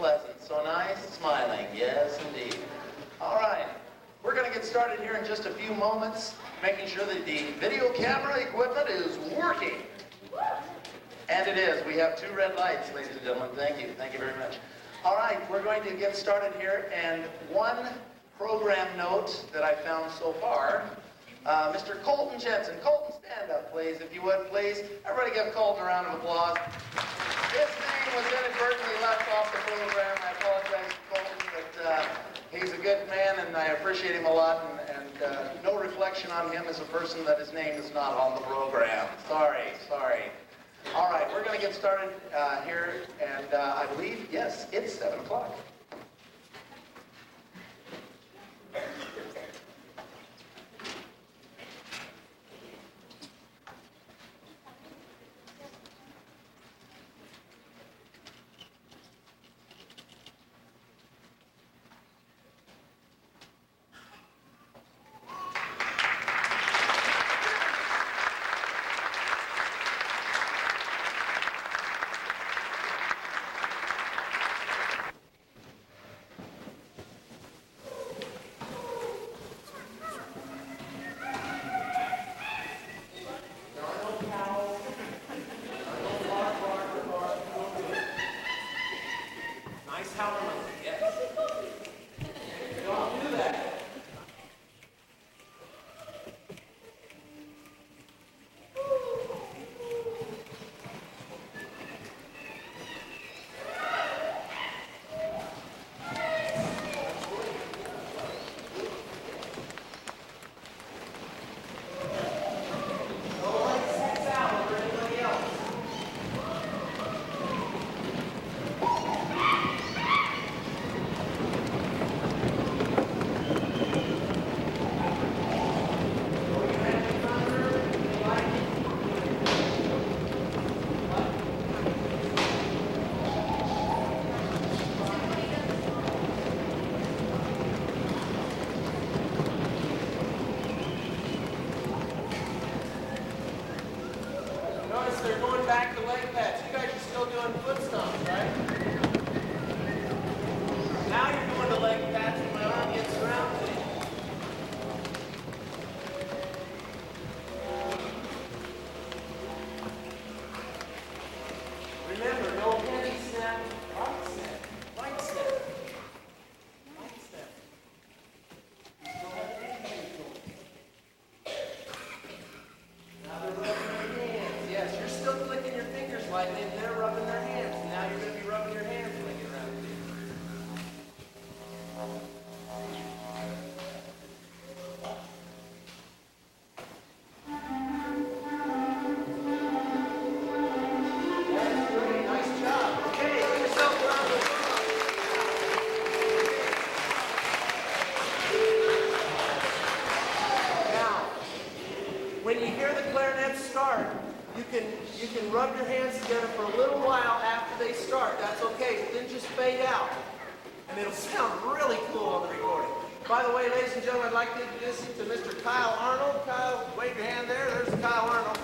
pleasant, so nice, smiling. Yes, indeed. All right. We're going to get started here in just a few moments, making sure that the video camera equipment is working. And it is. We have 2 red lights, ladies and gentlemen. Thank you. Thank you very much. All right. We're going to get started here. And one program note that I found so far, Mr. Colton Jensen. Colton, stand up, please, if you would, please. Everybody give Colton a round of applause. His name was inadvertently left off the program. I apologize to Colton, but he's a good man, and I appreciate him a lot, and no reflection on him as a person that his name is not on the program. Sorry. All right, we're going to get started here, and I believe, yes, it's 7 o'clock. You can rub your hands together for a little while after they start. That's okay, but then just fade out. And it'll sound really cool on the recording. By the way, ladies and gentlemen, I'd like to introduce you to Mr. Kyle Arnold. Kyle, wave your hand there. There's Kyle Arnold.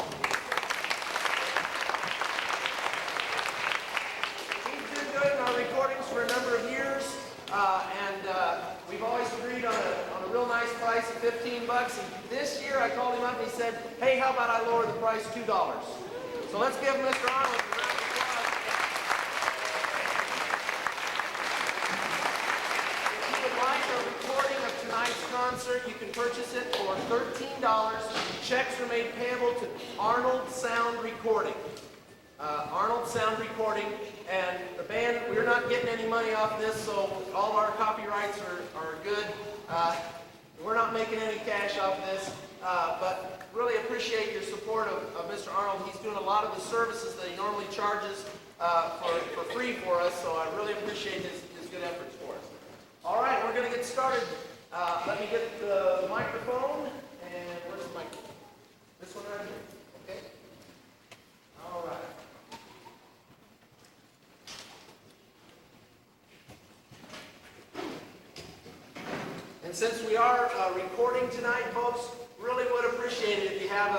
He's been doing our recordings for a number of years, and we've always agreed on a real nice price of $15. And this year I called him up and he said, hey, how about I lower the price $2? So let's give Mr. Arnold a round of applause. If you would like a recording of tonight's concert, you can purchase it for $13. Checks are made payable to Arnold Sound Recording. Arnold Sound Recording, and the band, we're not getting any money off this, so all of our copyrights are good. We're not making any cash off this, but really appreciate your support of Mr. Arnold. He's doing a lot of the services that he normally charges for free for us, so I really appreciate his good efforts for us. All right, we're going to get started. Let me get the microphone, and where's the microphone? This one right here, okay? All right. And since we are recording tonight, folks, really would appreciate it if you have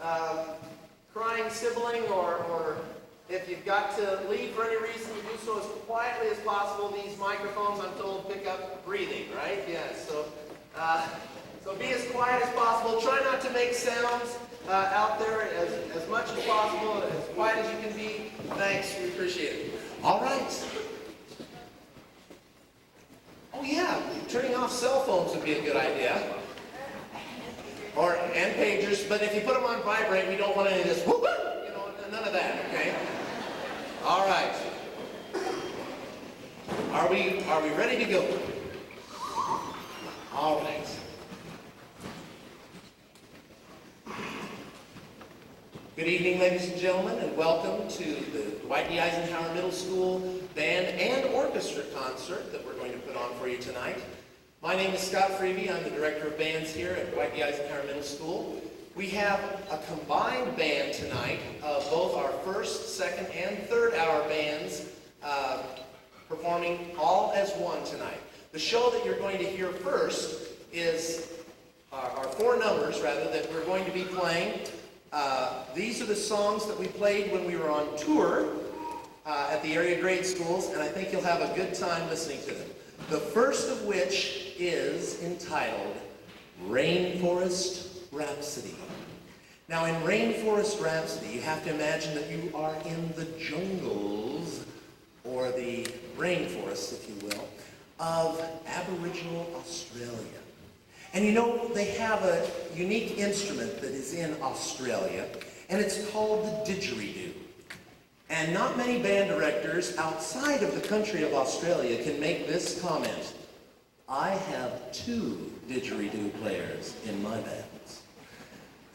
a crying sibling or If you've got to leave for any reason, you do so as quietly as possible. These microphones, I'm told, pick up breathing, right? Yes. So be as quiet as possible. Try not to make sounds out there as much as possible, as quiet as you can be. Thanks. We appreciate it. All right. Oh yeah, turning off cell phones would be a good idea. And pagers, but if you put them on vibrate, we don't want any of this whoop, none of that, okay? All right. Are we ready to go? All right. Good evening, ladies and gentlemen, and welcome to the Dwight D. Eisenhower Middle School Band and Orchestra concert that we're going to put on for you tonight. My name is Scott Freeby. I'm the Director of Bands here at Dwight D. Eisenhower Middle School. We have a combined band tonight of both our first, second, and third hour bands performing all as one tonight. The show that you're going to hear first is our four numbers, rather, that we're going to be playing. These are the songs that we played when we were on tour at the area grade schools, and I think you'll have a good time listening to them. The first of which is entitled Rainforest Rhapsody. Now, in Rainforest Rhapsody, you have to imagine that you are in the jungles, or the rainforests, if you will, of Aboriginal Australia. And you know, they have a unique instrument that is in Australia, and it's called the didgeridoo. And not many band directors outside of the country of Australia can make this comment: I have 2 didgeridoo players in my bands.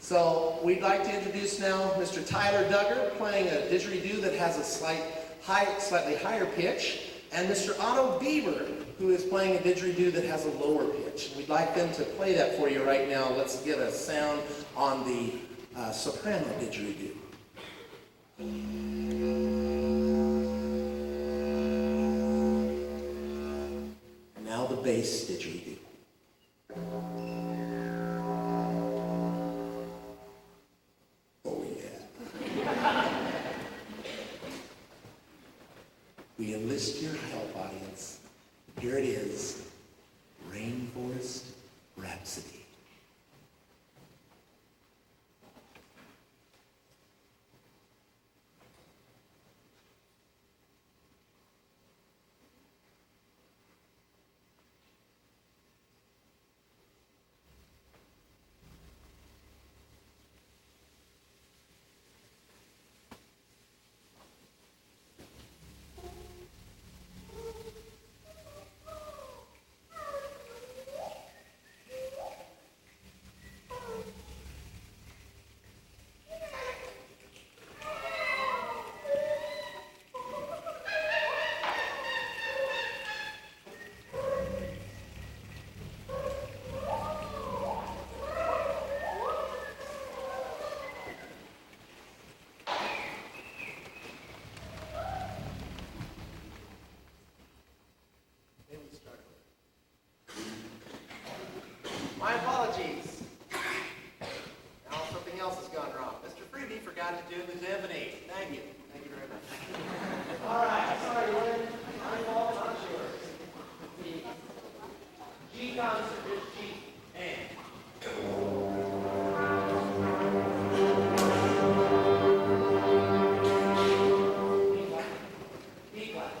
So we'd like to introduce now Mr. Tyler Duggar playing a didgeridoo that has a slightly higher pitch, and Mr. Otto Bieber, who is playing a didgeridoo that has a lower pitch. We'd like them to play that for you right now. Let's get a sound on the soprano didgeridoo. And now the bass didgeridoo. Oh yeah. We enlist your help, audience. Here it is, Rainforest Rhapsody. My apologies. Now something else has gone wrong. Mr. Freeby forgot to do the Divinity. Thank you. Thank you very much. All right. Sorry, Lynn. My fault, not yours. The G concert is G and. B flat.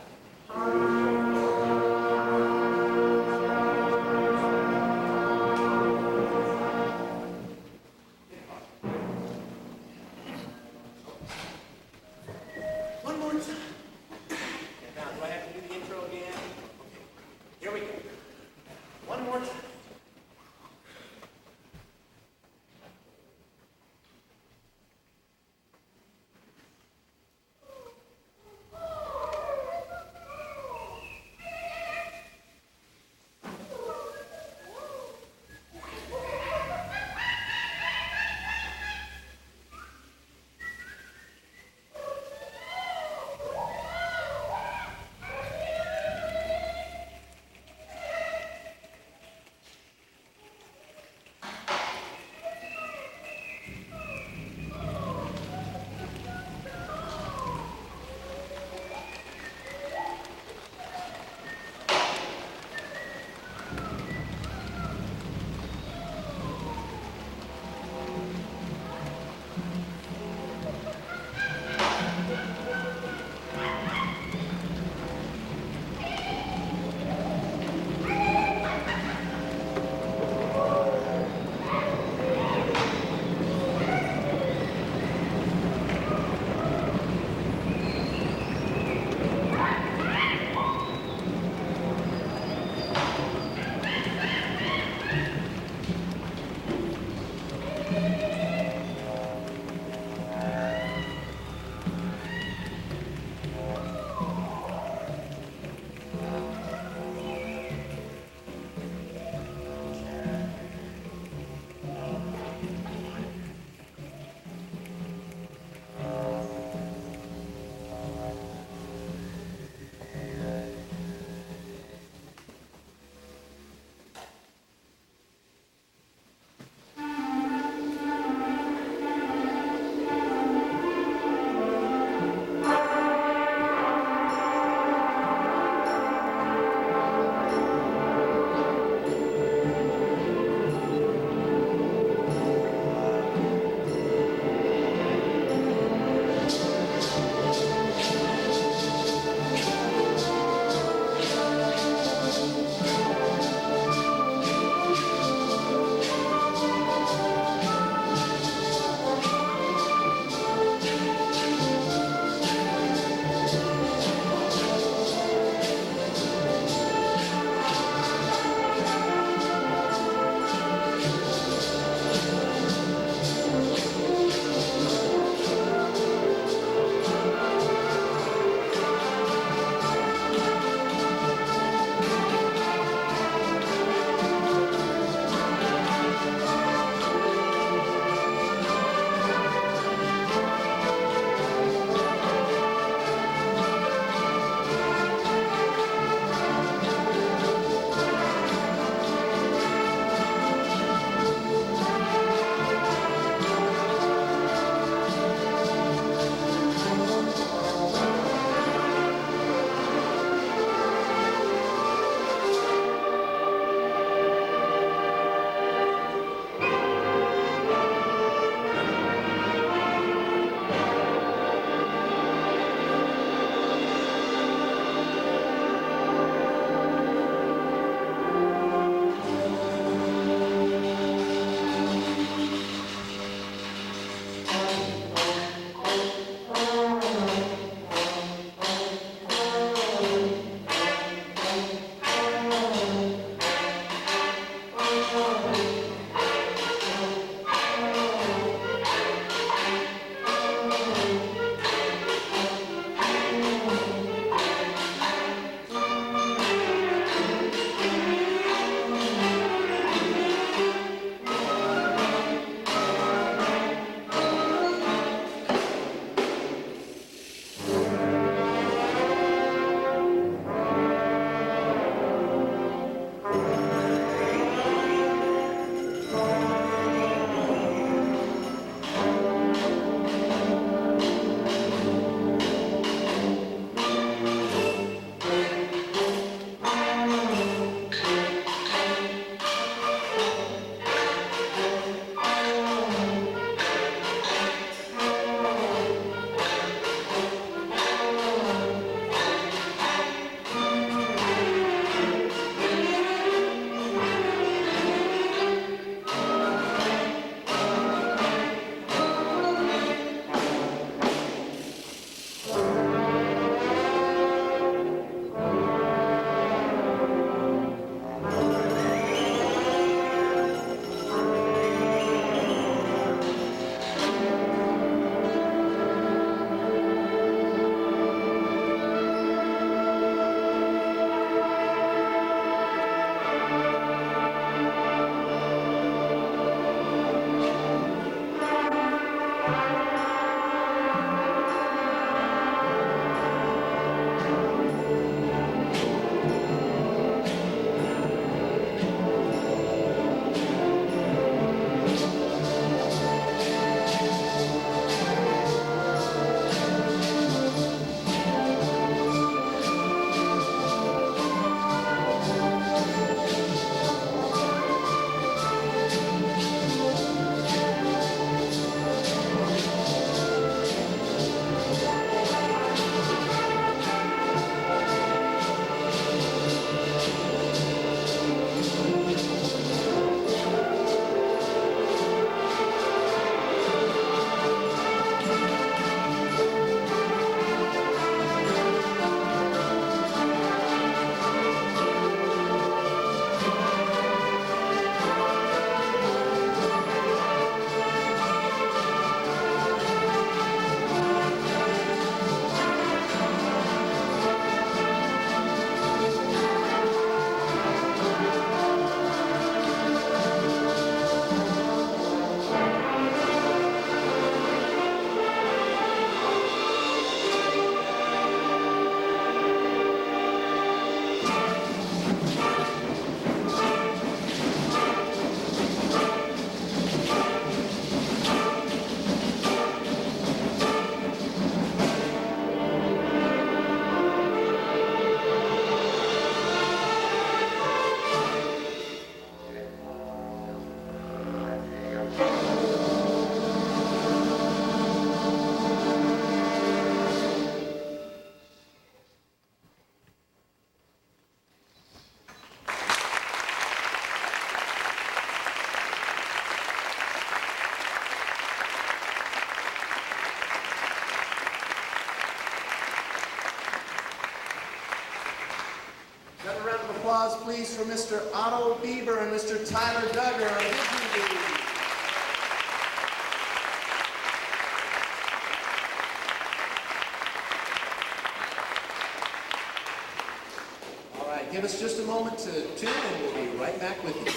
please, for Mr. Otto Bieber and Mr. Tyler Duggar on Disney. All right, give us just a moment to tune and we'll be right back with you.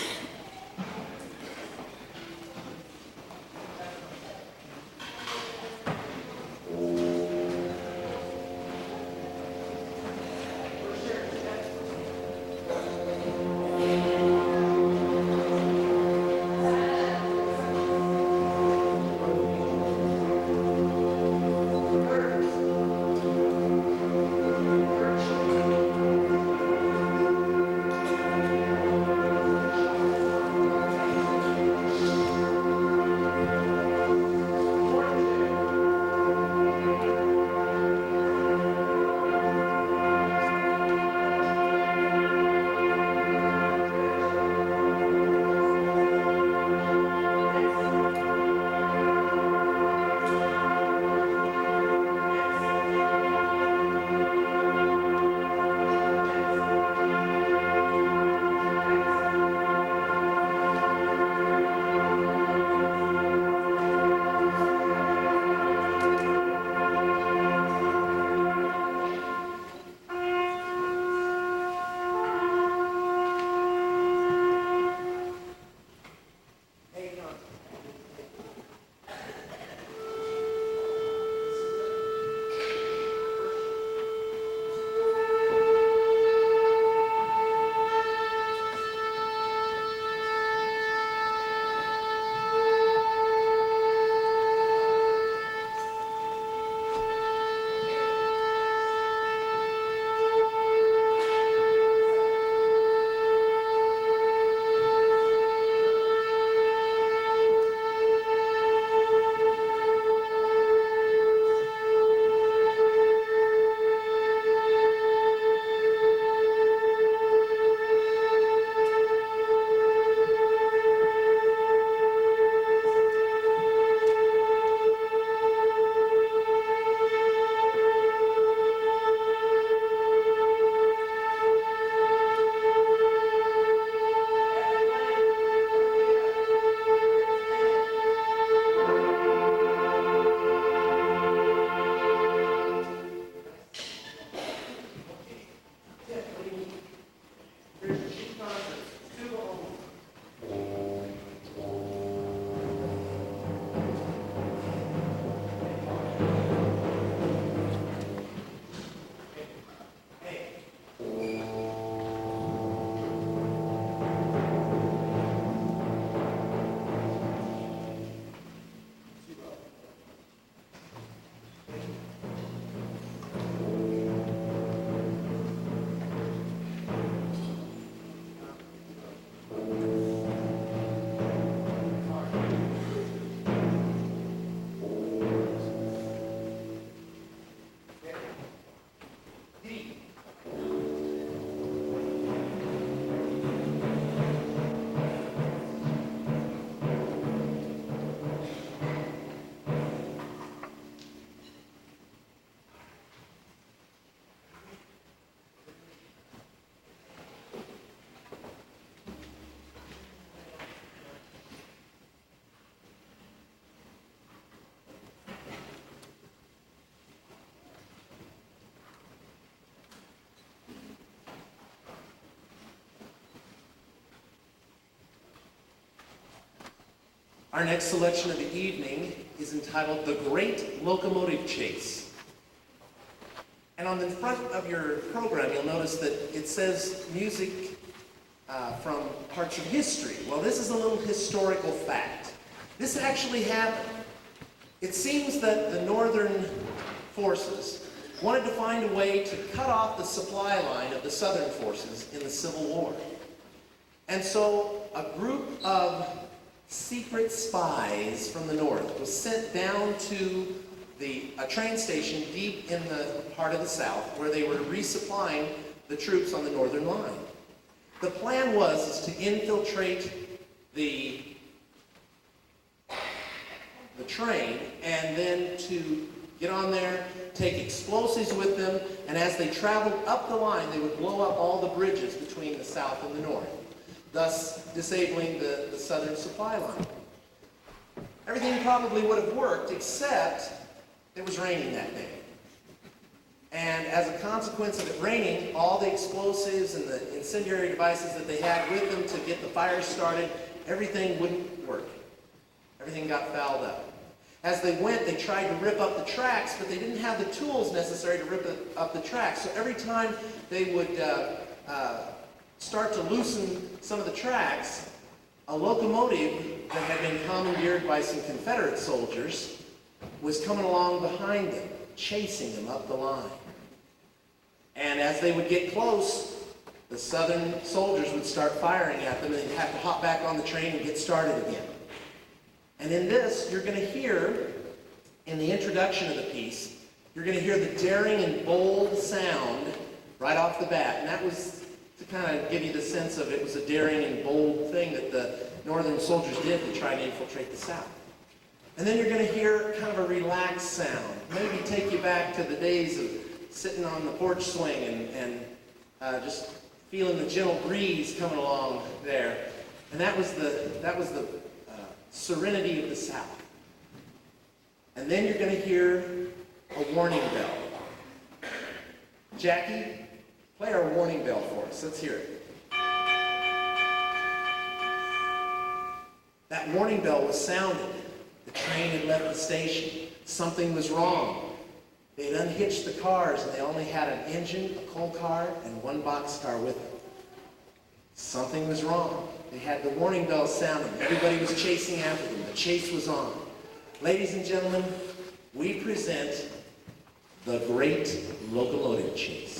Our next selection of the evening is entitled The Great Locomotive Chase. And on the front of your program, you'll notice that it says music from parts of history. Well, this is a little historical fact. This actually happened. It seems that the Northern forces wanted to find a way to cut off the supply line of the Southern forces in the Civil War. And so a group of secret spies from the North was sent down to a train station deep in the heart of the South where they were resupplying the troops on the Northern line. The plan was to infiltrate the train and then to get on there, take explosives with them, and as they traveled up the line, they would blow up all the bridges between the south and the north, thus disabling the southern supply line. Everything probably would have worked, except it was raining that day. And as a consequence of it raining, all the explosives and the incendiary devices that they had with them to get the fire started, everything wouldn't work. Everything got fouled up. As they went, they tried to rip up the tracks, but they didn't have the tools necessary to rip up the tracks. So every time they would start to loosen some of the tracks, a locomotive that had been commandeered by some Confederate soldiers was coming along behind them, chasing them up the line. And as they would get close, the Southern soldiers would start firing at them, and they'd have to hop back on the train and get started again. And in this, you're going to hear, in the introduction of the piece, you're going to hear the daring and bold sound right off the bat. And that was to kind of give you the sense of it was a daring and bold thing that the Northern soldiers did to try to infiltrate the South. And then you're going to hear kind of a relaxed sound, maybe take you back to the days of sitting on the porch swing and just feeling the gentle breeze coming along there. And that was the serenity of the South. And then you're going to hear a warning bell. Jackie, play our warning bell for us. Let's hear it. That warning bell was sounded. The train had left the station. Something was wrong. They had unhitched the cars, and they only had an engine, a coal car, and one boxcar with them. Something was wrong. They had the warning bell sounding. Everybody was chasing after them. The chase was on. Ladies and gentlemen, we present the Great Locomotive Chase.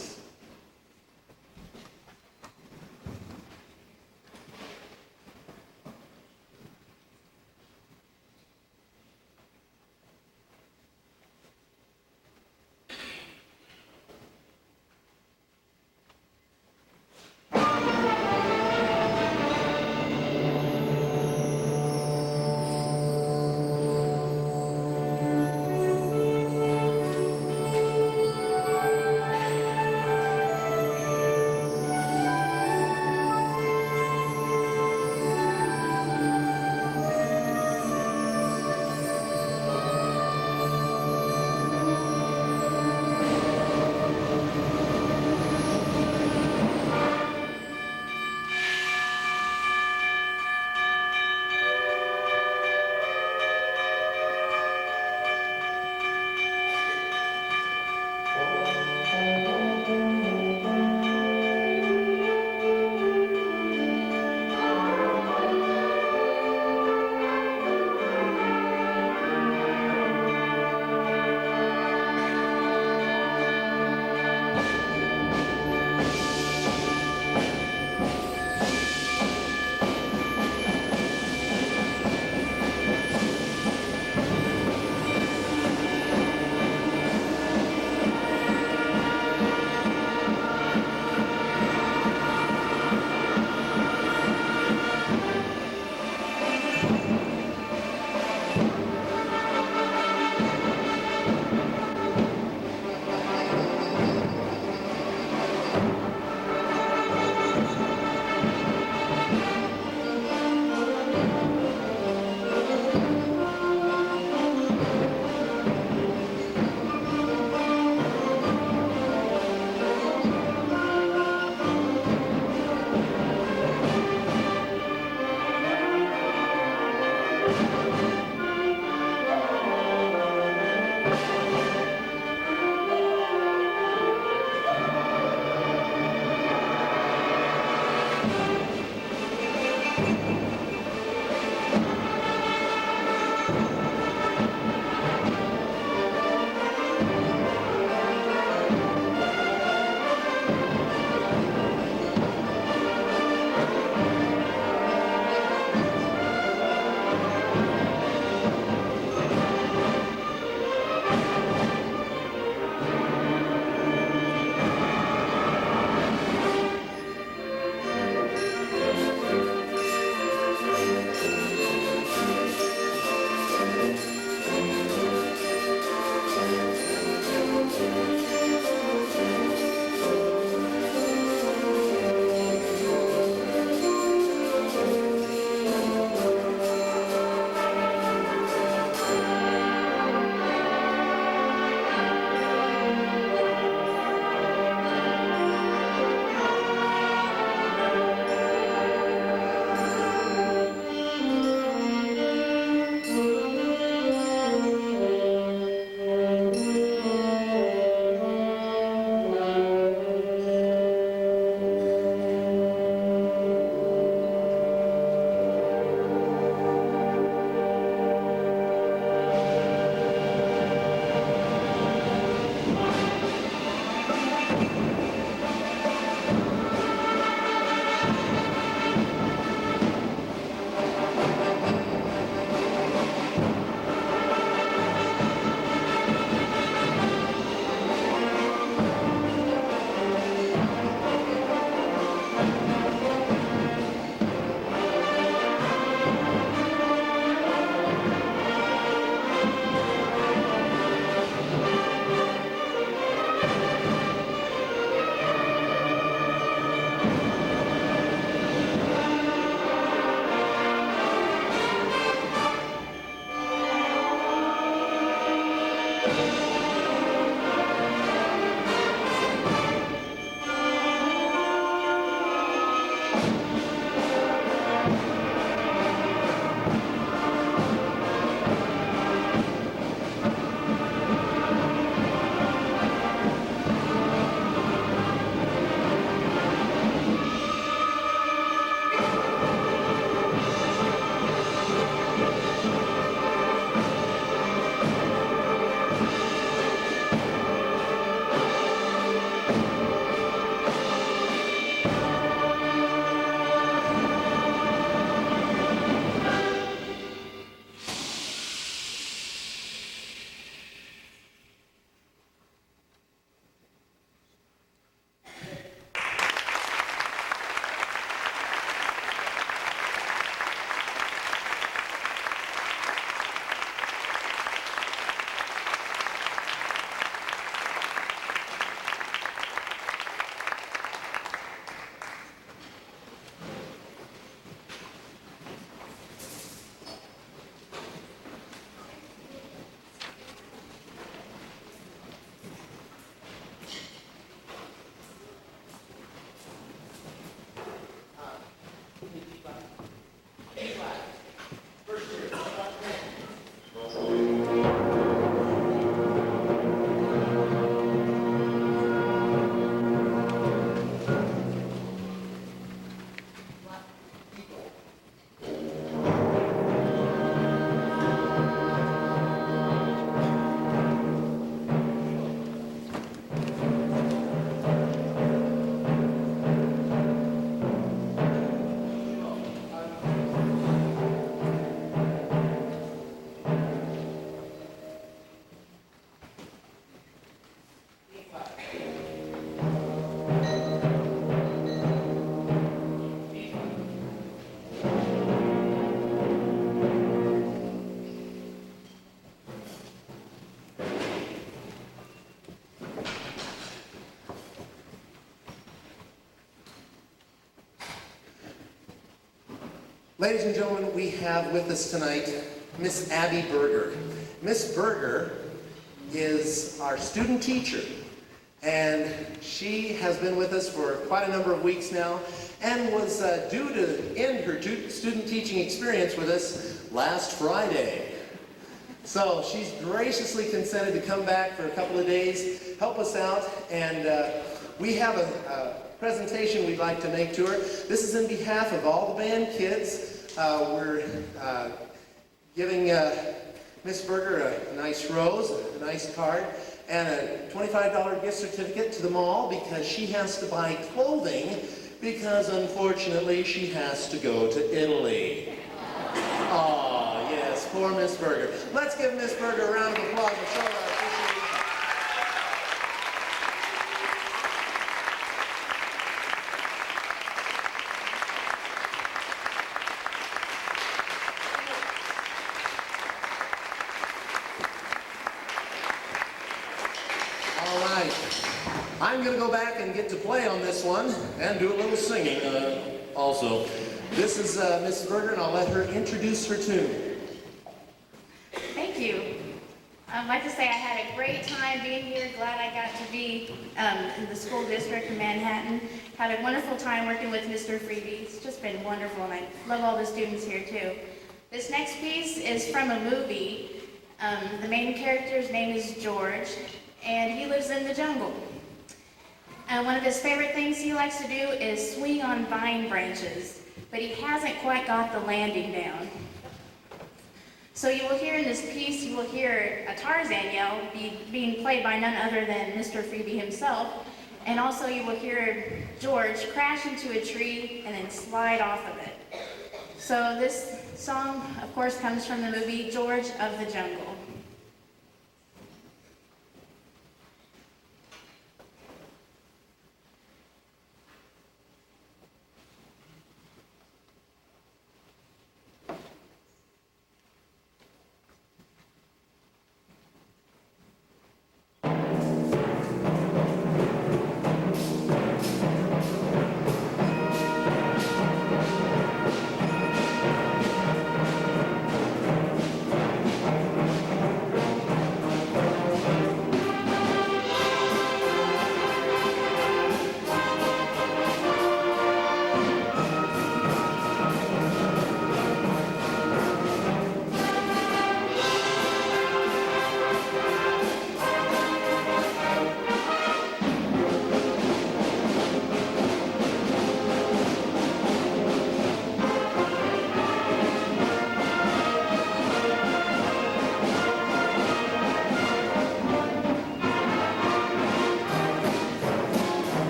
Ladies and gentlemen, we have with us tonight Miss Abby Berger. Miss Berger is our student teacher, and she has been with us for quite a number of weeks now and was due to end her student teaching experience with us last Friday. So she's graciously consented to come back for a couple of days, help us out, and we have a presentation we'd like to make to her. This is in behalf of all the band kids. We're giving Miss Berger a nice rose, a nice card, and a $25 gift certificate to the mall because she has to buy clothing because unfortunately she has to go to Italy. Oh, yes, poor Miss Berger. Let's give Miss Berger a round of applause and show her our appreciation. I'm going to go back and get to play on this one and do a little singing also. This is Miss Berger, and I'll let her introduce her tune. Thank you. I'd like to say I had a great time being here. Glad I got to be in the school district in Manhattan. Had a wonderful time working with Mr. Freebie. It's just been wonderful, and I love all the students here too. This next piece is from a movie. The main character's name is George, and he lives in the jungle. One of his favorite things he likes to do is swing on vine branches, but he hasn't quite got the landing down. So you will hear in this piece, you will hear a Tarzan yell being played by none other than Mr. Freebie himself, and also you will hear George crash into a tree and then slide off of it. So this song, of course, comes from the movie George of the Jungle.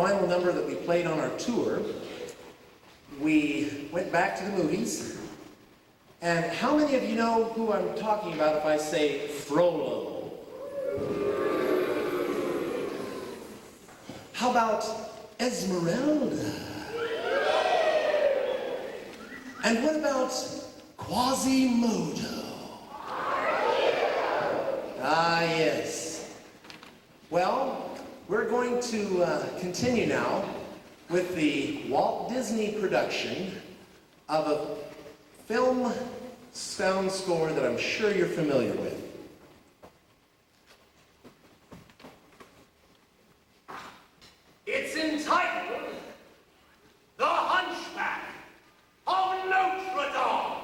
final number that we played on our tour, we went back to the movies. And how many of you know who I'm talking about if I say Frollo? How about Esmeralda? And what about Quasimodo? Ah, yes. Well, we're going to continue now with the Walt Disney production of a film sound score that I'm sure you're familiar with. It's entitled The Hunchback of Notre Dame.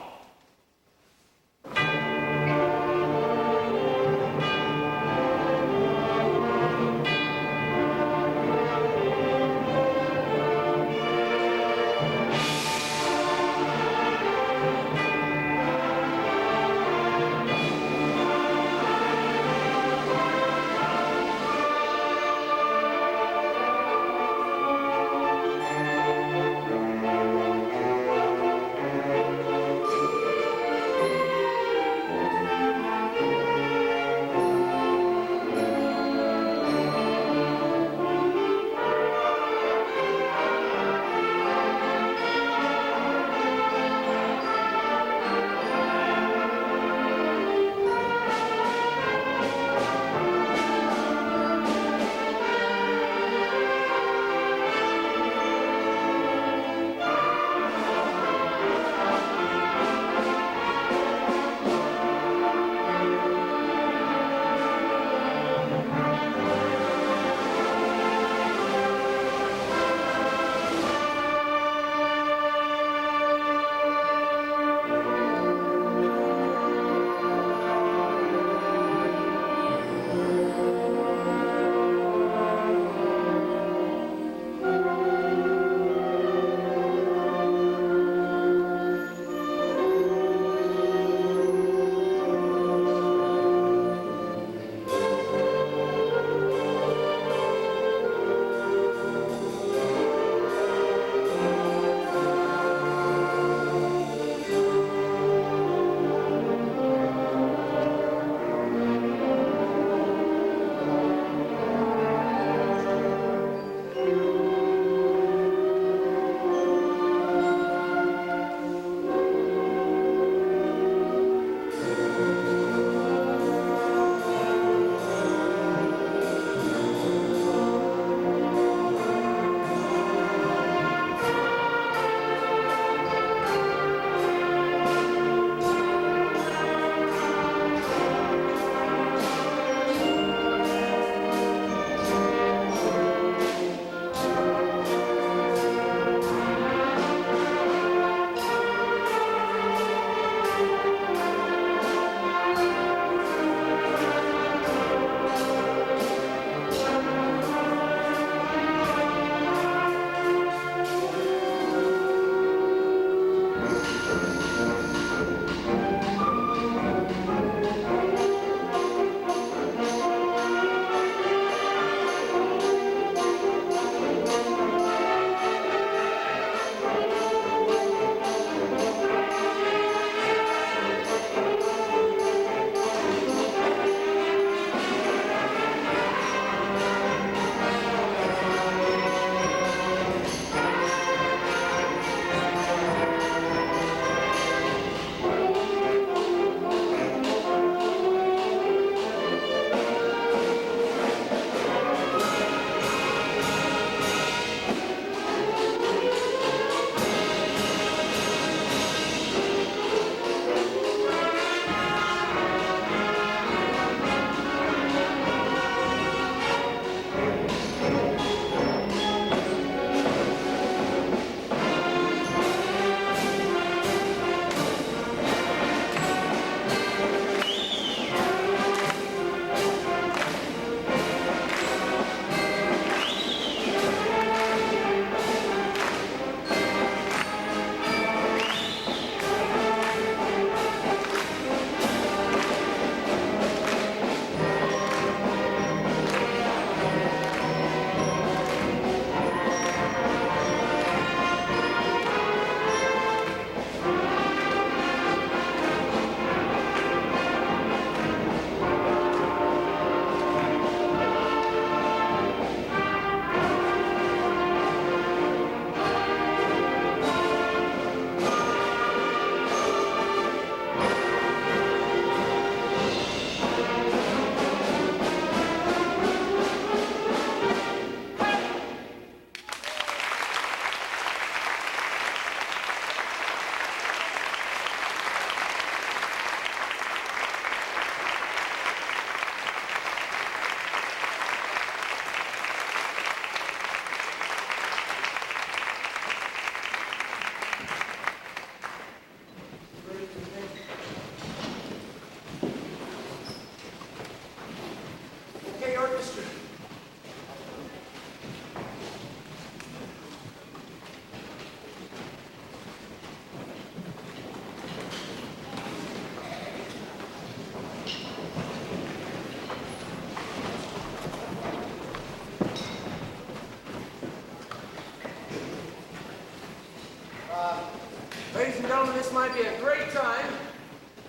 might be a great time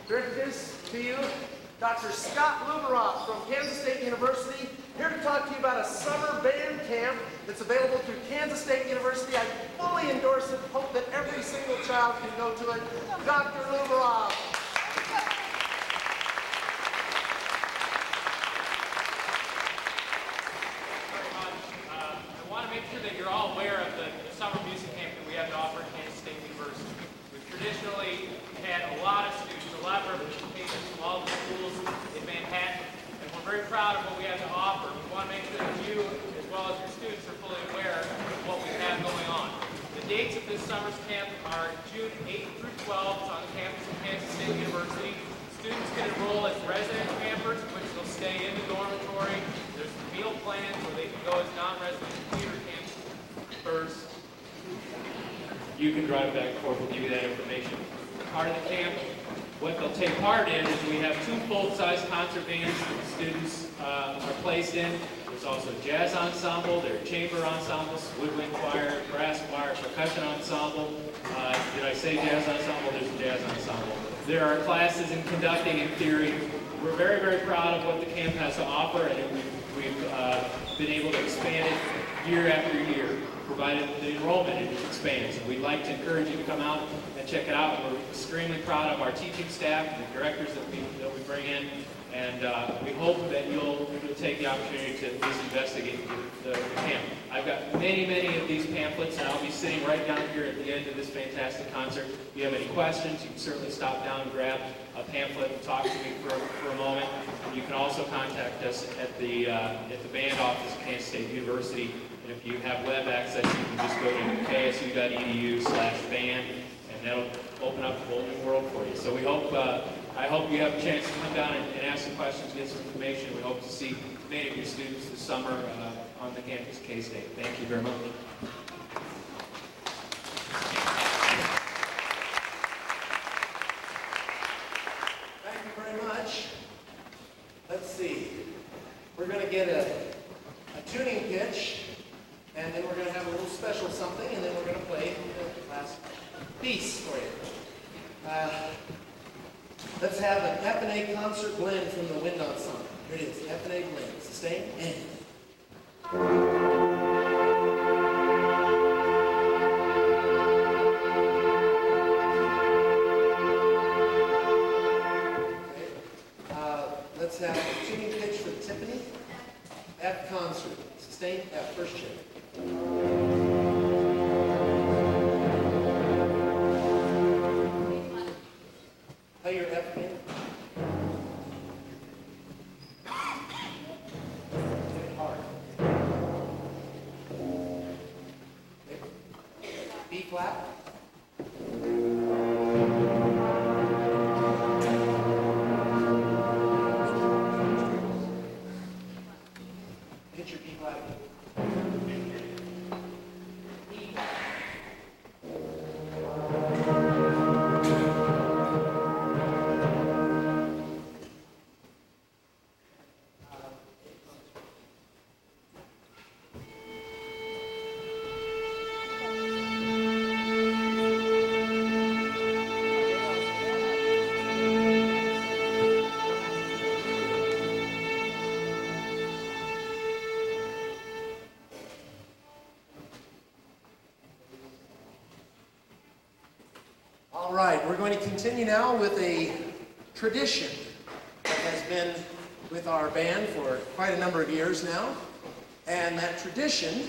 to introduce to you Dr. Scott Luberoff from Kansas State University, here to talk to you about a summer band camp that's available through Kansas State University. I fully endorse it, hope that every single child can go to it. Dr. Luberoff. I want to make sure that you're all aware of the summer music camp that we have to offer at Kansas State University. We've traditionally had a lot of students, a lot of representations from all the schools in Manhattan, and we're very proud of what we have to offer. We want to make sure that you, as well as your students, are fully aware of what we have going on. The dates of this summer's camp are June 8th through 12th. It's on the campus of Kansas State University. Students can enroll as resident campers, which they'll stay in the dormitory. There's meal plans where they can go as non-resident theater campers. You can drive back and forth. We'll give you that information. Part of the camp, what they'll take part in is we have 2 full-size concert bands that students are placed in. There's also a jazz ensemble, there are chamber ensembles, woodwind choir, brass choir, percussion ensemble. Did I say jazz ensemble? There's a jazz ensemble. There are classes in conducting and theory. We're very, very proud of what the camp has to offer, and we've been able to expand it year after year, provided the enrollment expands. And we'd like to encourage you to come out and check it out. We're extremely proud of our teaching staff, the directors that we bring in, and we hope that you'll take the opportunity to at least investigate the camp. I've got many, many of these pamphlets, and I'll be sitting right down here at the end of this fantastic concert. If you have any questions, you can certainly stop down and grab a pamphlet and talk to me for a moment. And you can also contact us at the band office at Kansas State University. And if you have web access, you can just go to ksu.edu/band, and that'll open up a whole new world for you. So we hope, I hope you have a chance to come down and ask some questions, get some information. We hope to see many of your students this summer on the campus of K-State. Thank you very much. Thank you very much. Let's see. We're going to get a tuning pitch, and then we're going to have a little special something, and then we're going to play the last piece for you. Let's have an F&A concert blend from the wind ensemble. Here it is, F&A blend. Sustain and. Let's have a tuning pitch for Tiffany. F concert. Sustain, F, first check. Play your F again. Hard. B flat. Hit your B flat again. All right, we're going to continue now with a tradition that has been with our band for quite a number of years now. And that tradition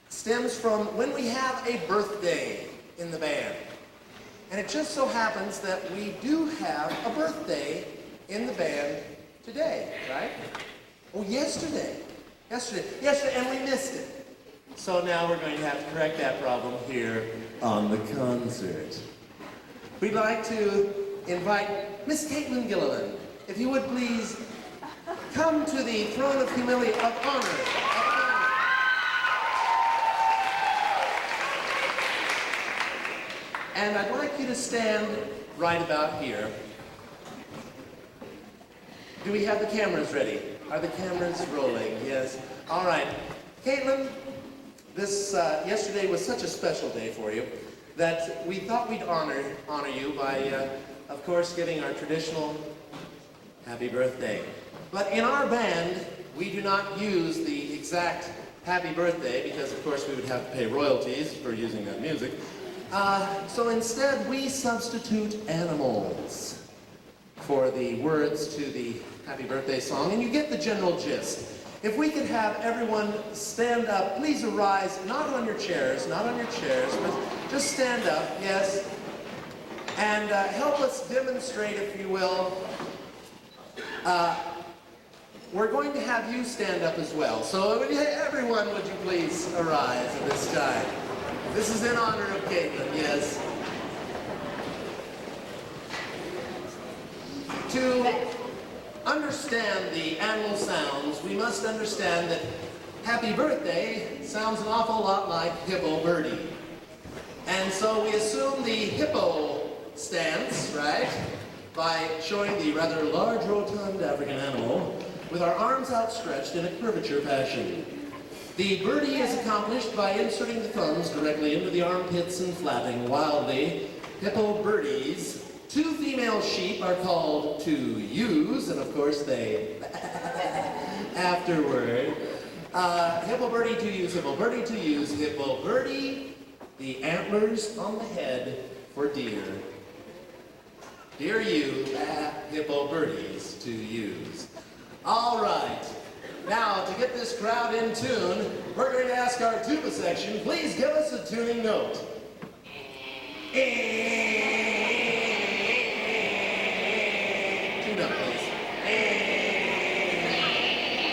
stems from when we have a birthday in the band. And it just so happens that we do have a birthday in the band today, right? Oh, yesterday, and we missed it. So now we're going to have to correct that problem here on the concert. We'd like to invite Miss Caitlin Gilliland, if you would please come to the throne of humility of honor. And I'd like you to stand right about here. Do we have the cameras ready? Are the cameras rolling? Yes. All right. Caitlin, this yesterday was such a special day for you. that we thought we'd honor you by, of course, giving our traditional happy birthday. But in our band, we do not use the exact happy birthday because, of course, we would have to pay royalties for using that music. So instead, we substitute animals for the words to the happy birthday song, and you get the general gist. If we could have everyone stand up, please arise, not on your chairs, but just stand up, yes, and help us demonstrate, if you will. We're going to have you stand up as well. So everyone, would you please arise at this time? This is in honor of Caitlin, yes. To understand the animal sounds, we must understand that happy birthday sounds an awful lot like hippo birdie. And so we assume the hippo stance, right, by showing the rather large, rotund African animal with our arms outstretched in a curvature fashion. The birdie is accomplished by inserting the thumbs directly into the armpits and flapping wildly. Hippo birdies. Two female sheep are called to use, and of course they afterward. Hippo birdie to use, hippo birdie to use, hippo birdie, the antlers on the head for deer. Dear you, hippo birdies to use. All right, now to get this crowd in tune, we're going to ask our tuba section, please give us a tuning note.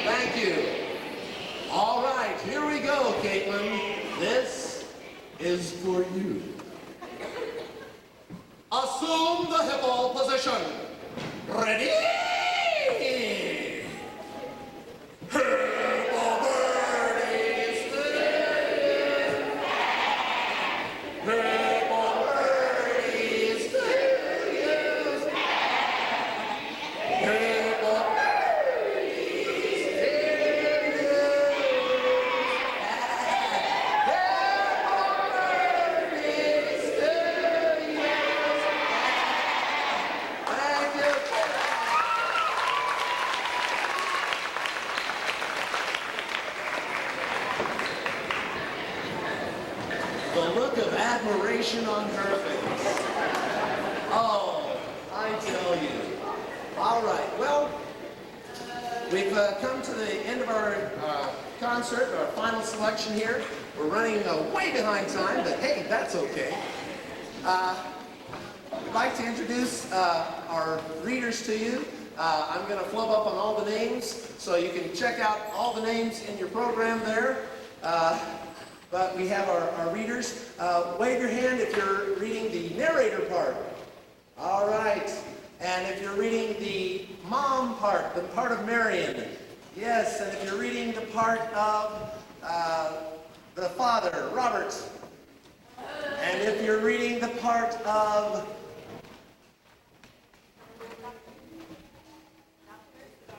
Thank you. All right, here we go, Caitlin. This is for you. Assume the hippo position. Ready? Hippo birdie still. Hippo birdie still. Hippo admiration on her face. Oh, I tell you. All right, well, we've come to the end of our concert, our final selection here. We're running way behind time, but hey, that's okay. I'd like to introduce our readers to you. I'm going to flub up on all the names, so you can check out all the names in your program there. But we have our readers. Wave your hand if you're reading the narrator part. All right. And if you're reading the mom part, the part of Marion. Yes, and if you're reading the part of the father, Robert. And if you're reading the part of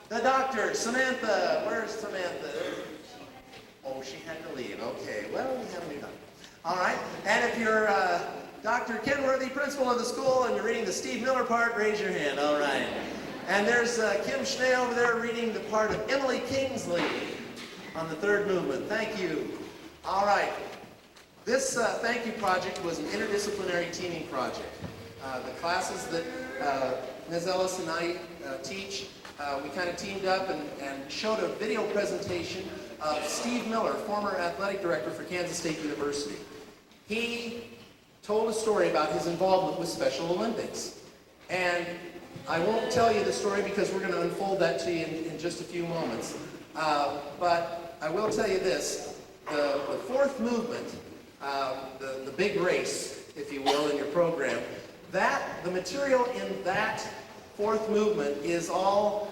the doctor, Samantha. Where's Samantha? Oh, she had to leave. Okay, well, we have a new doctor. All right, and if you're Dr. Kenworthy, principal of the school, and you're reading the Steve Miller part, raise your hand. All right. And there's Kim Schnee over there reading the part of Emily Kingsley on the third movement. Thank you. All right. This thank you project was an interdisciplinary teaming project. The classes that Ms. Ellis and I teach, we kind of teamed up and showed a video presentation of Steve Miller, former athletic director for Kansas State University. He told a story about his involvement with Special Olympics. And I won't tell you the story because we're going to unfold that to you in just a few moments. But I will tell you this. The fourth movement, the big race, if you will, in your program, the material in that fourth movement is all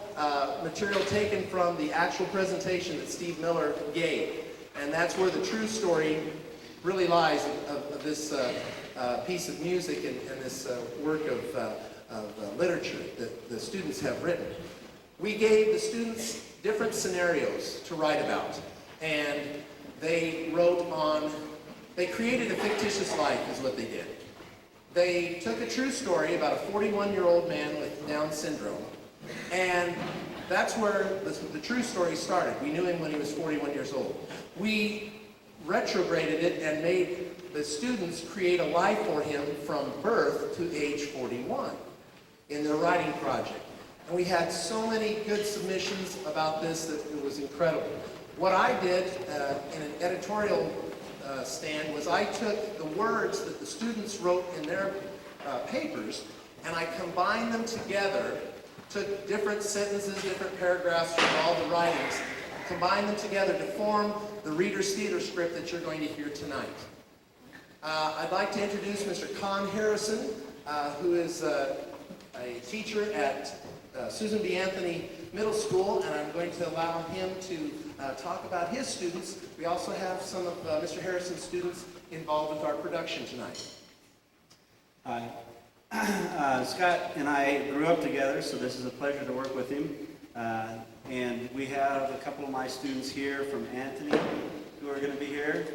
material taken from the actual presentation that Steve Miller gave. And that's where the true story really lies of this piece of music and this work of literature that the students have written. We gave the students different scenarios to write about. And they wrote on They created a fictitious life is what they did. They took a true story about a 41-year-old man with Down syndrome, and that's where the true story started. We knew him when he was 41 years old. We retrograded it and made the students create a life for him from birth to age 41 in their writing project. And we had so many good submissions about this that it was incredible. What I did in an editorial stand was I took the words that the students wrote in their papers and I combined them together, took different sentences, different paragraphs from all the writings, combined them together to form the Reader's Theater script that you're going to hear tonight. I'd like to introduce Mr. Con Harrison, who is a teacher at Susan B. Anthony Middle School, and I'm going to allow him to talk about his students. We also have some of Mr. Harrison's students involved with our production tonight. Hi. Scott and I grew up together, so this is a pleasure to work with him. And we have a couple of my students here from Anthony who are going to be here.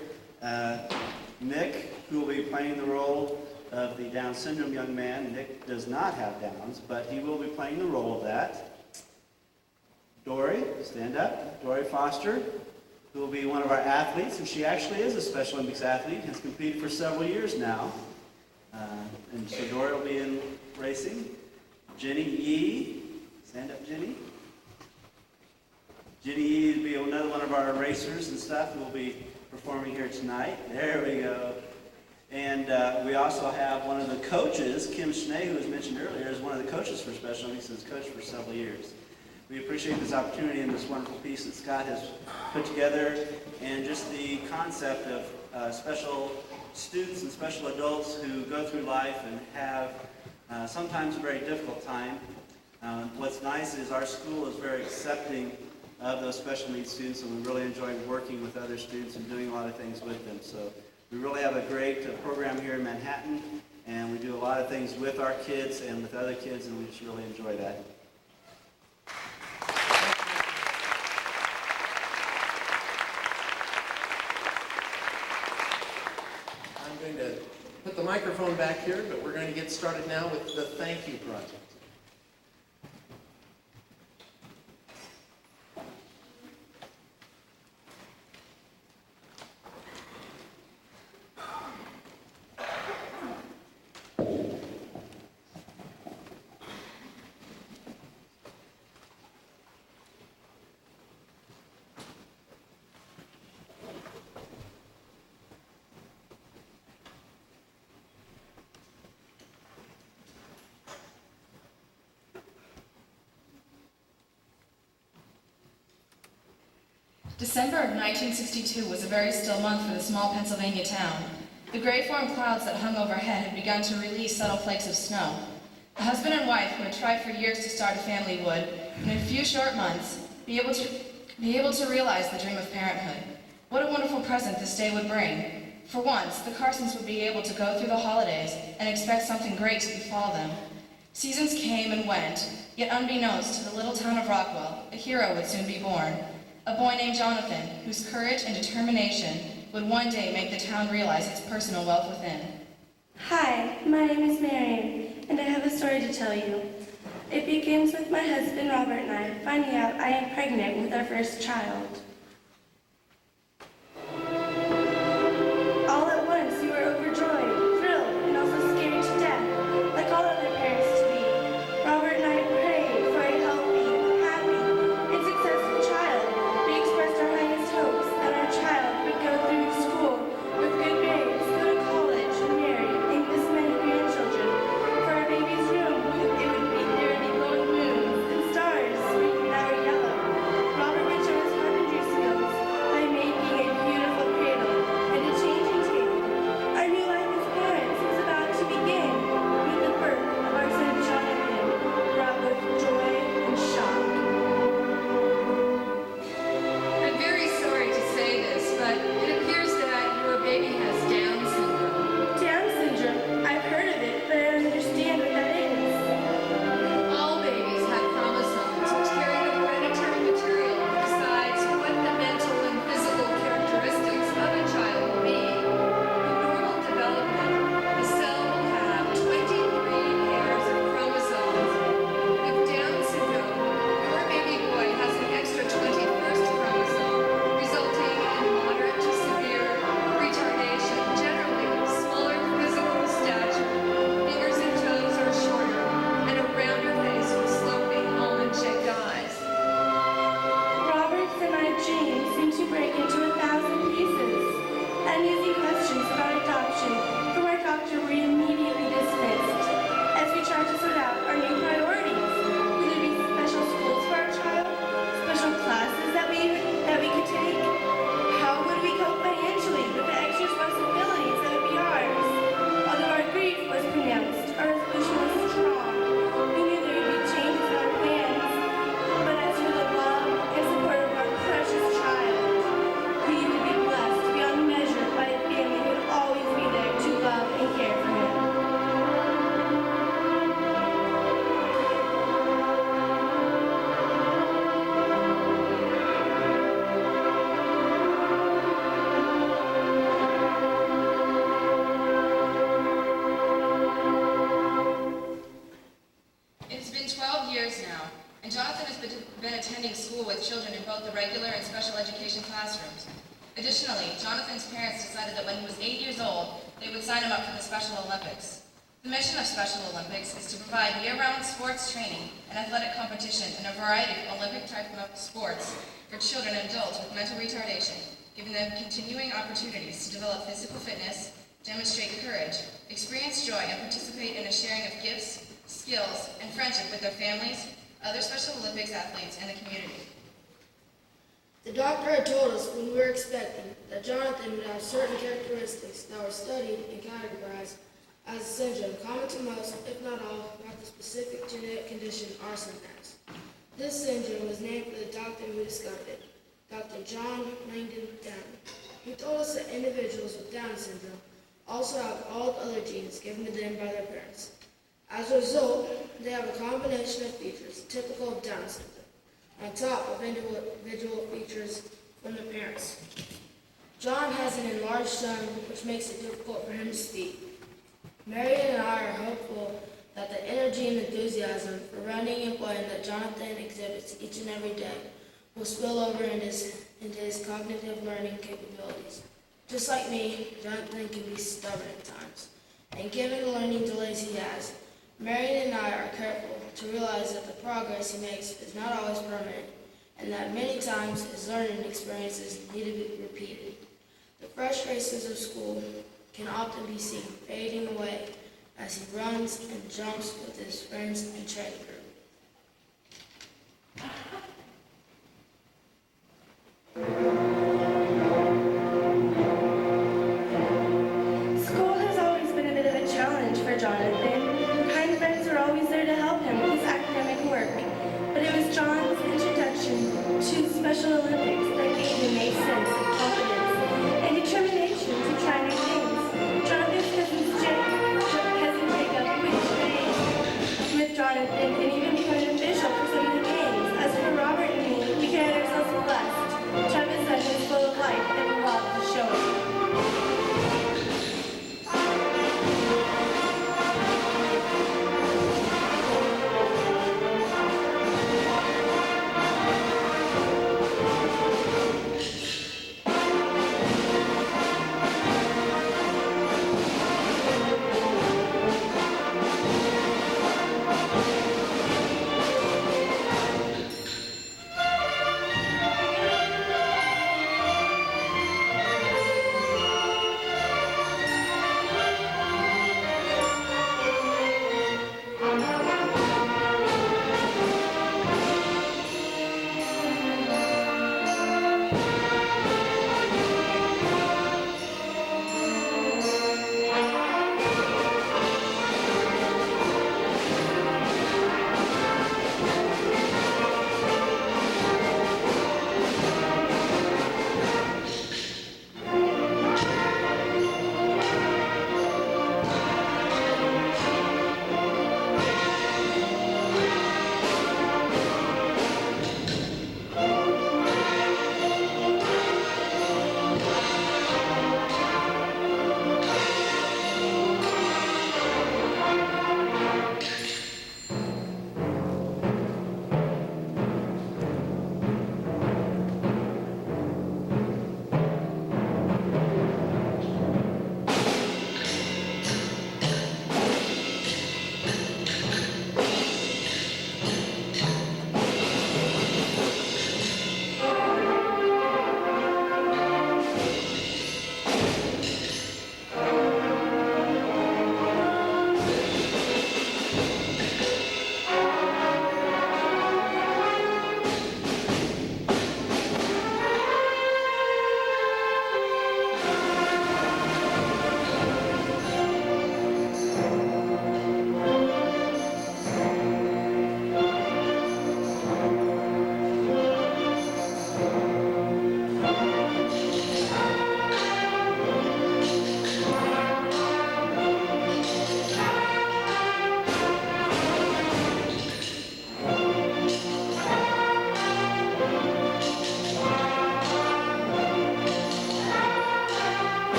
Nick, who will be playing the role of the Down syndrome young man. Nick does not have Downs, but he will be playing the role of that. Dory, stand up. Dory Foster, who will be one of our athletes, and she actually is a Special Olympics athlete, has competed for several years now. And so Dory will be in racing. Jenny Yee, stand up, Jenny. Jenny Yee will be another one of our racers and stuff who will be performing here tonight. There we go. And we also have one of the coaches, Kim Schnee, who was mentioned earlier, is one of the coaches for Special Olympics and has coached for several years. We appreciate this opportunity and this wonderful piece that Scott has put together, and just the concept of special students and special adults who go through life and have sometimes a very difficult time. What's nice is our school is very accepting of those special needs students, and we really enjoy working with other students and doing a lot of things with them. So we really have a great program here in Manhattan, and we do a lot of things with our kids and with other kids, and we just really enjoy that. I'm going to put the microphone back here, but we're going to get started now with the Thank You Project. December of 1962 was a very still month for the small Pennsylvania town. The gray form clouds that hung overhead had begun to release subtle flakes of snow. The husband and wife who had tried for years to start a family would, in a few short months, be able to realize the dream of parenthood. What a wonderful present this day would bring. For once, the Carsons would be able to go through the holidays and expect something great to befall them. Seasons came and went, yet unbeknownst to the little town of Rockwell, a hero would soon be born. A boy named Jonathan, whose courage and determination would one day make the town realize its personal wealth within. Hi, my name is Marion, and I have a story to tell you. It begins with my husband Robert and I finding out I am pregnant with our first child. All at once, we were overjoyed, thrilled, and also scared to death, like all other parents to be. Robert and I prayed for a healthy, happy, and successful child. We expressed our highest hopes that our child would go through school with good grades, go to college, and marry, and give us many grandchildren. For our baby's room, there would be glowing moons and stars, green and yellow. Robert would show us carpentry years now, and Jonathan has been attending school with children in both the regular and special education classrooms. Additionally, Jonathan's parents decided that when he was 8 years old, they would sign him up for the Special Olympics. The mission of Special Olympics is to provide year-round sports training and athletic competition in a variety of Olympic-type sports for children and adults with mental retardation, giving them continuing opportunities to develop physical fitness, demonstrate courage, experience joy, and participate in a sharing of gifts, skills, and friendship with their families, other Special Olympics athletes, and the community. The doctor had told us when we were expecting that Jonathan would have certain characteristics that were studied and categorized as a syndrome common to most, if not all, about the specific genetic condition arson has. This syndrome was named for the doctor who discovered it, Dr. John Langdon Downey. He told us that individuals with Down syndrome also have all the other genes given to them by their parents. As a result, they have a combination of features typical of Down syndrome, on top of individual features from their parents. John has an enlarged tongue, which makes it difficult for him to speak. Marion and I are hopeful that the energy and enthusiasm for running and playing that Jonathan exhibits each and every day will spill over into his cognitive learning capabilities. Just like me, Jonathan can be stubborn at times, and given the learning delays he has, Marion and I are careful to realize that the progress he makes is not always permanent, and that many times his learning experiences need to be repeated. The frustrations of school can often be seen fading away as he runs and jumps with his friends and training group. School has always been a bit of a challenge for Jonathan. Kind friends are always there to help him with his academic work. But it was John's introduction to Special Olympics that gave him a sense of confidence and determination to try new things. Jonathan's cousin Jacob, with Jonathan, and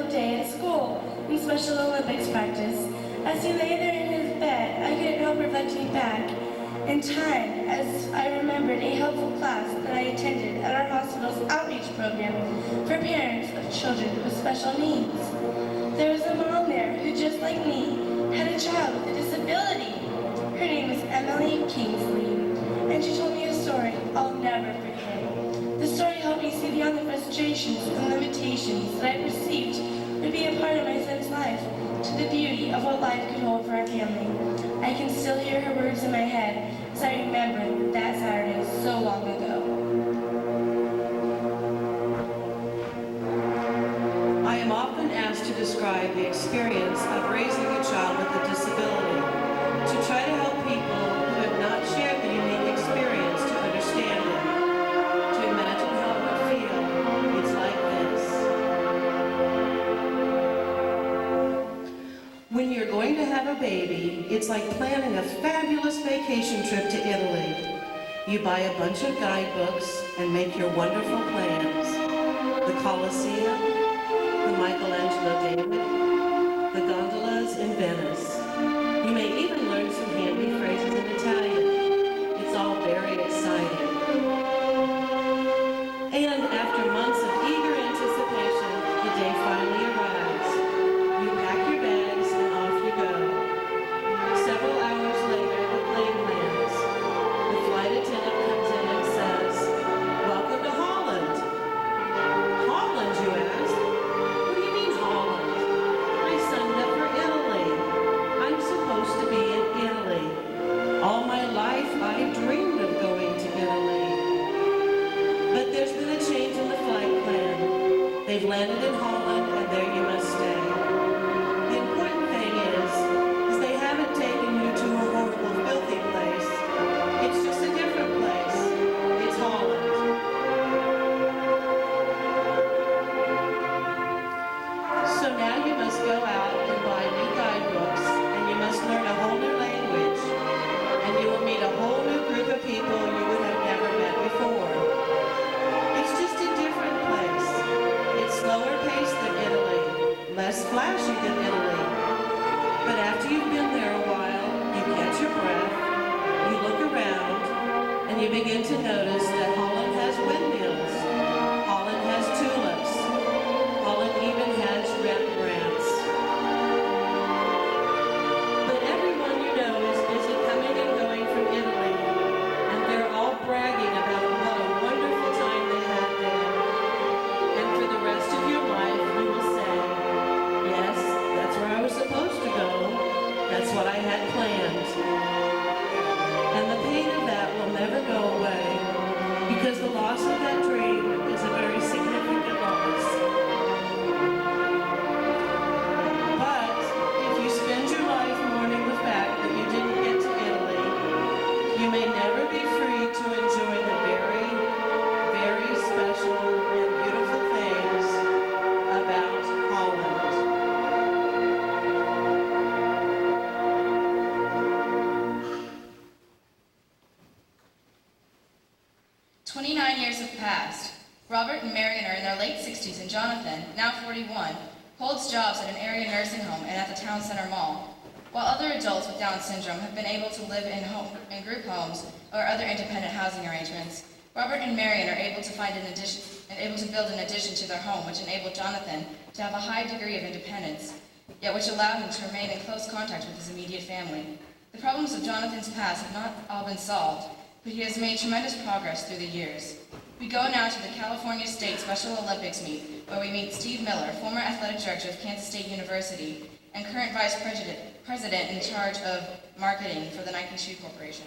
difficult day at school in Special Olympics practice. As he lay there in his bed, I couldn't help reflecting back in time as I remembered a helpful class that I attended at our hospital's outreach program for parents of children with special needs. There was a mom there who, just like me, had a child with a disability. Her name was Emily Kingsley, and she told me a story I'll never forget. The story helped me see beyond the frustrations and limitations that I perceived would be a part of my son's life to the beauty of what life could hold for our family. I can still hear her words in my head as I remember that Saturday so long ago. I am often asked to describe the experience of raising a child with a disability, to try to help people who have not shared the unique experience to understand it, to imagine how it would feel. It's like this. When you're going to have a baby, it's like planning a fabulous vacation trip to Italy. You buy a bunch of guidebooks and make your wonderful plans. The Colosseum, the Michelangelo David, the gondolas in Venice. You may even learn some handy phrases in Italian. It's all very exciting. And after months of eager anticipation, the day finally arrives. You pack your bags and off you go. Several hours later, the plane lands. The flight attendant comes in and says, "Welcome to Holland." Holland, you ask? What do you mean Holland? My son left for Italy. I'm supposed to be in Italy. All my life I've dreamed of going to Italy. But there's been a change in the flight plan. They've landed in Holland and there you must stay. The important thing is they haven't taken you to a horrible, filthy place. It's just a different place. It's Holland. So now you must go out and buy new guidebooks, and you must learn a whole new language, and you will meet a whole new group of people you would have never met before. It's just a different place. It's slower paced than Italy, less flashy than Italy. But after you've been there a while, you catch your breath, you look around, and you begin to notice that Holland has windmills, Holland has tulips, Holland even has Rembrandts. But everyone you know is busy coming and going from Italy, and they're all bragging about what a wonderful time they had there. And for the rest of your life, you will say, "Yes, that's where I was supposed to go. That's what I had planned." And the pain of that will never go away, because the loss of that dream is a very significant loss. But if you spend your life mourning the fact that you didn't get to Italy, you may never be free to enjoy the very, very special and beautiful things about Holland. 29 years have passed. Robert and Marion are in their late 60s, and Jonathan, now 41, holds jobs at an area nursing home and at the town center mall, while other adults with Down syndrome have been able to live in group homes or other independent housing arrangements. Robert and Marion are able to build an addition to their home, which enabled Jonathan to have a high degree of independence, yet which allowed him to remain in close contact with his immediate family. The problems of Jonathan's past have not all been solved, but he has made tremendous progress through the years. We go now to the California State Special Olympics meet, where we meet Steve Miller, former athletic director of Kansas State University and current vice president in charge of marketing for the Nike Shoe Corporation.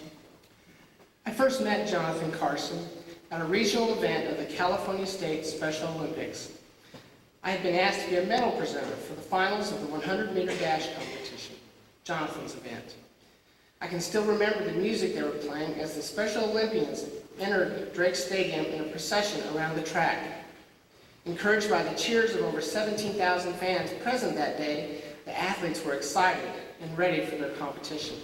I first met Jonathan Carson at a regional event of the California State Special Olympics. I had been asked to be a medal presenter for the finals of the 100-meter dash competition, Jonathan's event. I can still remember the music they were playing as the Special Olympians entered Drake Stadium in a procession around the track. Encouraged by the cheers of over 17,000 fans present that day, the athletes were excited and ready for their competition.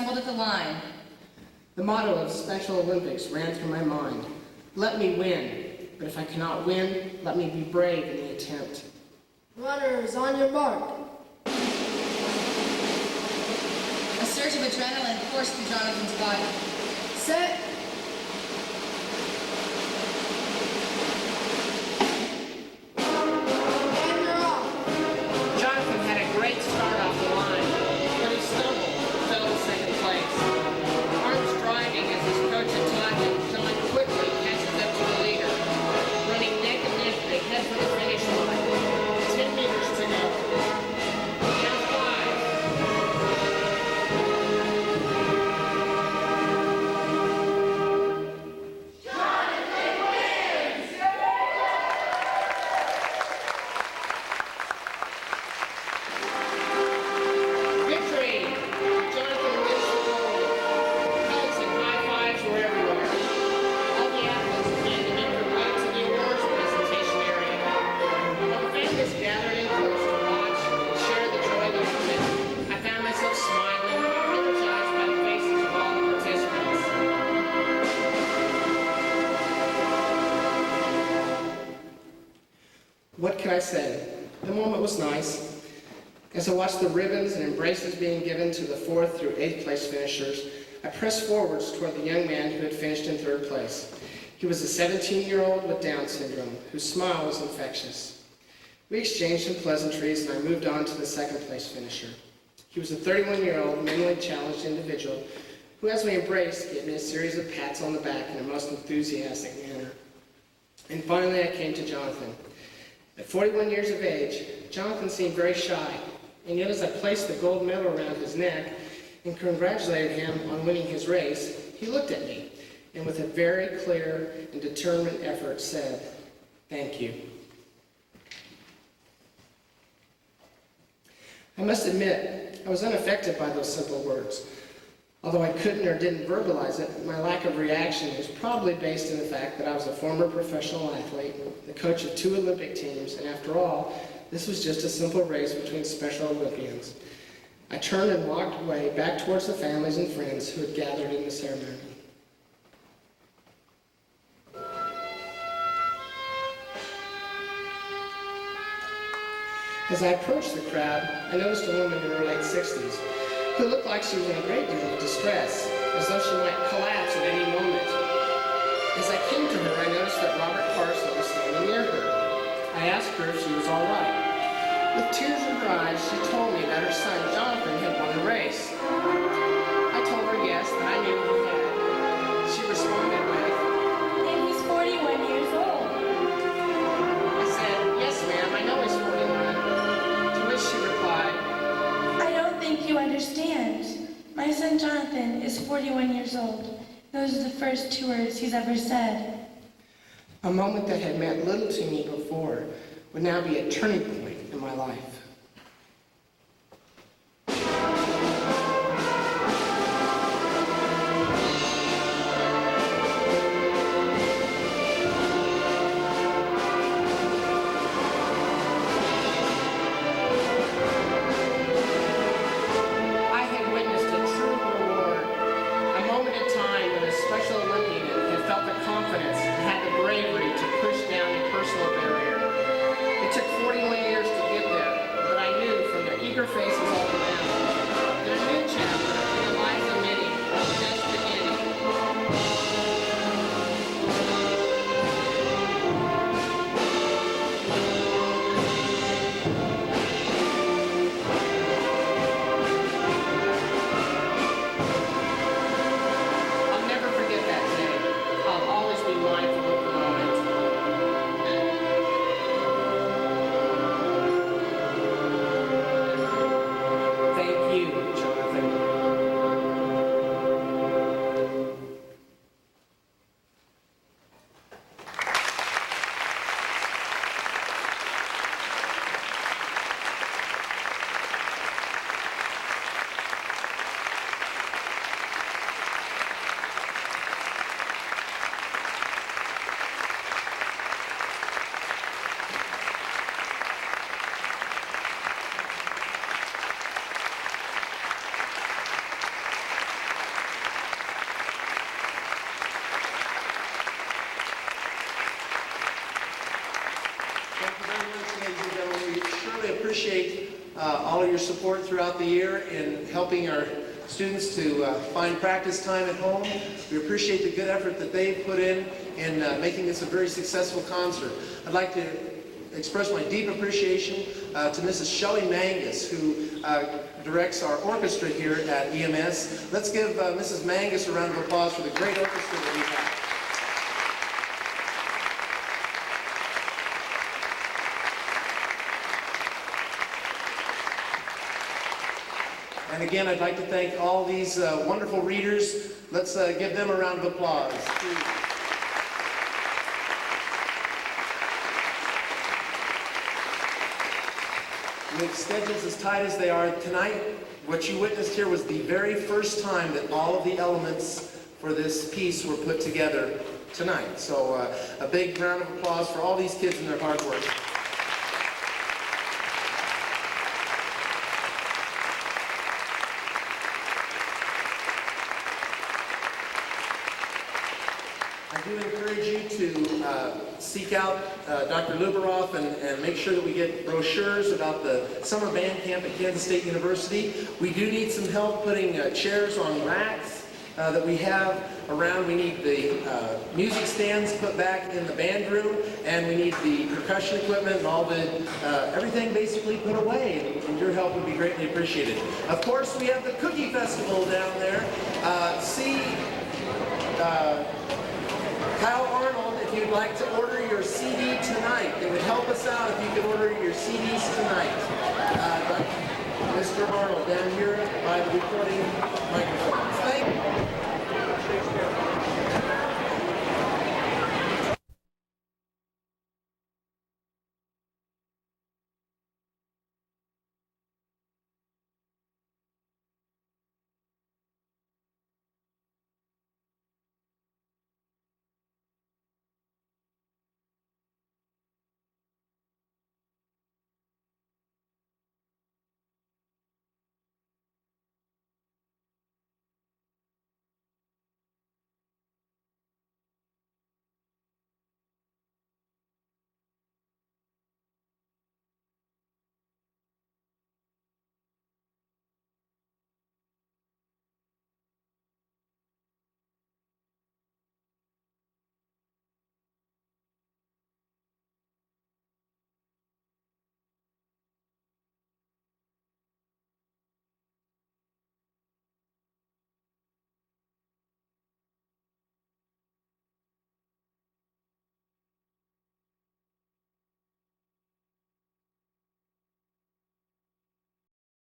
assembled at the line. The motto of Special Olympics ran through my mind. Let me win, but if I cannot win, let me be brave in the attempt. Runners, on your mark. A surge of adrenaline coursed through Jonathan's body. Set. And you're off. Jonathan had a great start off the line, but he stumbled and fell to second place. Arms driving as his coach had taught him, John quickly catches up to the leader, running neck and neck they head for the finish line. 10 meters to go. Down 5. Victory! Jonathan wins the gold. Hugs and high fives were everywhere. All the athletes began to make their way to the awards presentation area. While families gathered in close to watch and share the joy of the moment, I found myself smiling, energized by the faces of all the participants. What can I say? The moment was nice. As I watched the ribbons and embraces being given to the 4th through 8th place finishers, I pressed forwards toward the young man who had finished in 3rd place. He was a 17-year-old with Down syndrome, whose smile was infectious. We exchanged some pleasantries and I moved on to the 2nd place finisher. He was a 31-year-old mentally challenged individual who, as we embraced, gave me a series of pats on the back in a most enthusiastic manner. And finally I came to Jonathan. At 41 years of age, Jonathan seemed very shy, and yet as I placed the gold medal around his neck and congratulated him on winning his race, he looked at me and with a very clear and determined effort said, "Thank you." I must admit, I was unaffected by those simple words. Although I couldn't or didn't verbalize it, my lack of reaction was probably based in the fact that I was a former professional athlete, the coach of 2 Olympic teams, and after all, this was just a simple race between Special Olympians. I turned and walked away back towards the families and friends who had gathered in the ceremony. As I approached the crowd, I noticed a woman in her late 60s who looked like she was in a great deal of distress, as though she might collapse at any moment. As I came to her, I noticed that Robert Carson was standing near her. I asked her if she was all right. With tears in her eyes, she told me that her son, Jonathan, had won the race. I told her yes, that I knew he had. She responded with, And he's 41 years old. I said, "Yes, ma'am, I know he's 41. To which she replied, I don't think you understand. My son Jonathan is 41 years old. Those are the first 2 words he's ever said. a moment that had meant little to me before would now be a turning point in my life. I had witnessed a true reward, a moment in time when a Special Olympian had felt the confidence and had the bravery to push down a personal barrier. It took 41 years to get there, certainly appreciate all of your support throughout the year in helping our students to find practice time at home. We appreciate the good effort that they've put in making this a very successful concert. I'd like to express my deep appreciation to Mrs. Shelley Mangus, who directs our orchestra here at EMS. Let's give Mrs. Mangus a round of applause for the great orchestra that we have. And again, I'd like to thank all these wonderful readers. Let's give them a round of applause. With schedules as tight as they are tonight, what you witnessed here was the very first time that all of the elements for this piece were put together tonight. So a big round of applause for all these kids and their hard work. I do encourage you to seek out Dr. Luberoff and make sure that we get brochures about the summer band camp at Kansas State University. We do need some help putting chairs on racks that we have around. We need the music stands put back in the band room, and we need the percussion equipment and all the everything basically put away, and your help would be greatly appreciated. Of course, we have the Cookie Festival down there. Kyle Arnold, if you'd like to order your CD tonight, it would help us out if you could order your CDs tonight. Mr. Arnold down here by the recording microphones. Thank you.